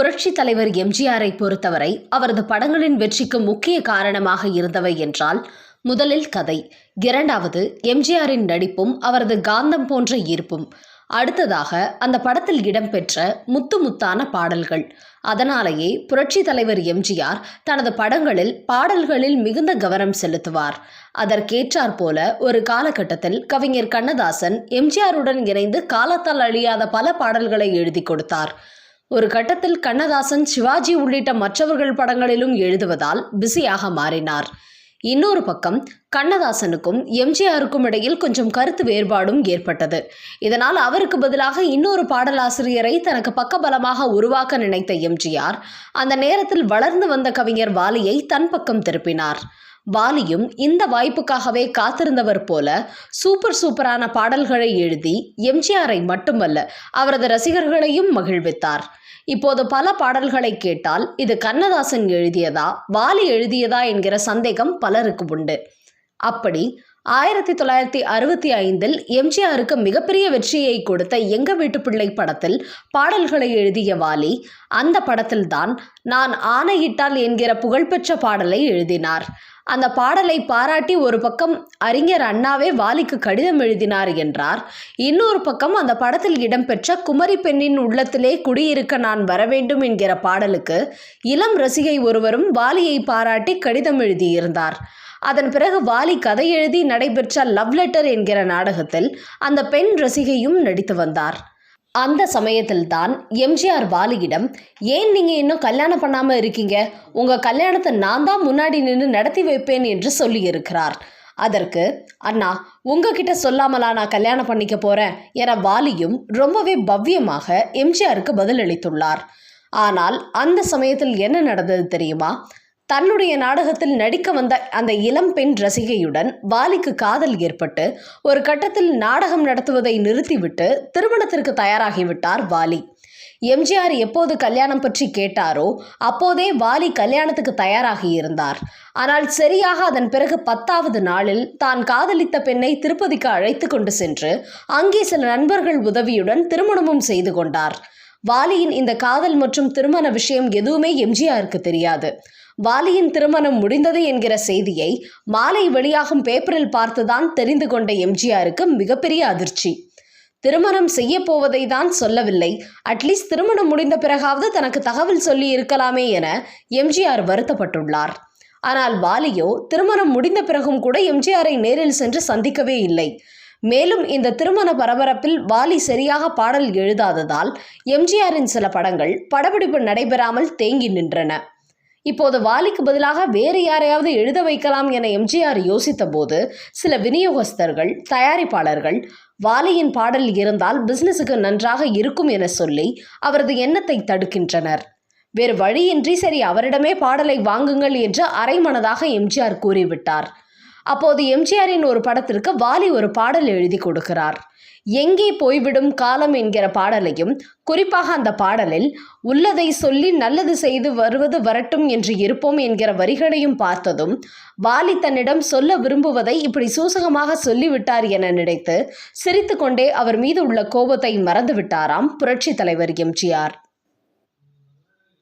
புரட்சி தலைவர் எம்ஜிஆரை பொறுத்தவரை அவரது படங்களின் வெற்றிக்கு முக்கிய காரணமாக இருந்தவை என்றால் முதலில் கதை, இரண்டாவது எம்ஜிஆரின் நடிப்பும் அவரது காந்தம் போன்ற ஈர்ப்பும், அடுத்ததாக அந்த படத்தில் இடம்பெற்ற முத்து முத்தான பாடல்கள். அதனாலேயே புரட்சி தலைவர் எம்ஜிஆர் தனது படங்களில் பாடல்களில் மிகுந்த கவனம் செலுத்துவார். அதற்கேற்றாற்போல ஒரு காலகட்டத்தில் கவிஞர் கண்ணதாசன் எம்ஜிஆருடன் இணைந்து காலத்தால் அழியாத பல பாடல்களை எழுதி கொடுத்தார். ஒரு கட்டத்தில் கண்ணதாசன் சிவாஜி உள்ளிட்ட மற்றவர்கள் படங்களிலும் எழுதுவதால் பிஸியாக மாறினார். இன்னொரு பக்கம் கண்ணதாசனுக்கும் எம்ஜிஆருக்கும் இடையில் கொஞ்சம் கருத்து வேறுபாடும் ஏற்பட்டது. இதனால் அவருக்கு பதிலாக இன்னொரு பாடலாசிரியரை தனக்கு பக்கபலமாக உருவாக்க நினைத்த எம்ஜிஆர் அந்த நேரத்தில் வளர்ந்து வந்த கவிஞர் வாலியை தன் பக்கம் திருப்பினார். வாலியும் இந்த வாய்ப்புக்காகவே காத்திருந்தவர் போல சூப்பரான பாடல்களை எழுதி எம்ஜிஆரை மட்டுமல்ல அவரது ரசிகர்களையும் மகிழ்வித்தார். இப்போது பல பாடல்களை கேட்டால் இது கண்ணதாசன் எழுதியதா வாலி எழுதியதா என்கிற சந்தேகம் பலருக்கு உண்டு. அப்படி 1965 எம்ஜிஆருக்கு மிகப்பெரிய வெற்றியை கொடுத்த எங்க வீட்டு பிள்ளை படத்தில் பாடல்களை எழுதிய வாலி அந்த படத்தில்தான் நான் ஆணையிட்டால் என்கிற புகழ்பெற்ற பாடலை எழுதினார். அந்த பாடலை பாராட்டி ஒரு பக்கம் அறிஞர் அண்ணாவே வாலிக்கு கடிதம் எழுதினார் என்றார். இன்னொரு பக்கம் அந்த படத்தில் இடம்பெற்ற குமரி பெண்ணின் உள்ளத்திலே குடியிருக்க நான் வரவேண்டும் என்கிற பாடலுக்கு இளம் ரசிகை ஒருவரும் வாலியை பாராட்டி கடிதம் எழுதியிருந்தார். அதன் பிறகு வாலி கதை எழுதி நடைபெற்ற லவ் லெட்டர் என்கிற நாடகத்தில் அந்த பெண் ரசிகையும் நடித்து வந்தார். அந்த சமயத்தில்தான் எம்ஜிஆர் வாலியிடம், ஏன் நீங்க இன்னும் கல்யாணம் பண்ணாம இருக்கீங்க, உங்க கல்யாணத்தை நான் தான் முன்னாடி நின்று நடத்தி வைப்பேன் என்று சொல்லியிருக்கிறார். அதற்கு, அண்ணா உங்ககிட்ட சொல்லாமலா நான் கல்யாணம் பண்ணிக்க போறேன் என வாலியும் ரொம்பவே பவ்யமாக எம்ஜிஆருக்கு பதிலளித்துள்ளார். ஆனால் அந்த சமயத்தில் என்ன நடந்தது தெரியுமா? தன்னுடைய நாடகத்தில் நடிக்க வந்த அந்த இளம் பெண் ரசிகையுடன் வாலிக்கு காதல் ஏற்பட்டு ஒரு கட்டத்தில் நாடகம் நடத்துவதை நிறுத்திவிட்டு திருமணத்திற்கு தயாராகிவிட்டார் வாலி. எம்ஜிஆர் எப்போது கல்யாணம் பற்றி கேட்டாரோ அப்போதே வாலி கல்யாணத்துக்கு தயாராகி இருந்தார். ஆனால் சரியாக அதன் பிறகு 10வது நாளில் தான் காதலித்த பெண்ணை திருப்பதிக்கு அழைத்து கொண்டு சென்று அங்கே சில நண்பர்கள் உதவியுடன் திருமணமும் செய்து கொண்டார். வாலியின் இந்த காதல் மற்றும் திருமண விஷயம் எதுவுமே எம்ஜிஆருக்கு தெரியாது. வாலியின் திருமணம் முடிந்தது என்கிற செய்தியை மாலை வெளியாகும் பேப்பரில் பார்த்துதான் தெரிந்து கொண்ட எம்ஜிஆருக்கு மிகப்பெரிய அதிர்ச்சி. திருமணம் செய்ய போவதை தான் சொல்லவில்லை, அட்லீஸ்ட் திருமணம் முடிந்த பிறகாவது தனக்கு தகவல் சொல்லி இருக்கலாமே என எம்ஜிஆர் வருத்தப்பட்டுள்ளார். ஆனால் வாலியோ திருமணம் முடிந்த பிறகும் கூட எம்ஜிஆரை நேரில் சென்று சந்திக்கவே இல்லை. மேலும் இந்த திருமண பரபரப்பில் வாலி சரியாக பாடல் எழுதாததால் எம்ஜிஆரின் சில படங்கள் படப்பிடிப்பு நடைபெறாமல் தேங்கி நின்றன. இப்போது வாலிக்கு பதிலாக வேறு யாரையாவது எழுத வைக்கலாம் என எம்ஜிஆர் யோசித்த போது சில விநியோகஸ்தர்கள், தயாரிப்பாளர்கள் வாலியின் பாடல் இருந்தால் பிசினஸுக்கு நன்றாக இருக்கும் என சொல்லி அவரது எண்ணத்தை தடுக்கின்றனர். வேறு வழியின்றி சரி அவரிடமே பாடலை வாங்குங்கள் என்று அரைமனதாக எம்ஜிஆர் கூறிவிட்டார். அப்போது எம்ஜிஆரின் ஒரு படத்திற்கு வாலி ஒரு பாடல் எழுதி கொடுக்கிறார். எங்கே போய்விடும் காலம் என்கிற பாடலையும், குறிப்பாக அந்த பாடலில் உள்ளதை சொல்லி நல்லது செய்து வருவது வரட்டும் என்று இருப்போம் என்கிற வரிகளையும் பார்த்ததும் வாலி தன்னிடம் சொல்ல விரும்புவதை இப்படி சூசகமாக சொல்லிவிட்டார் என நினைத்து சிரித்து கொண்டே அவர் மீது உள்ள கோபத்தை மறந்துவிட்டாராம் புரட்சி தலைவர் எம்ஜிஆர்.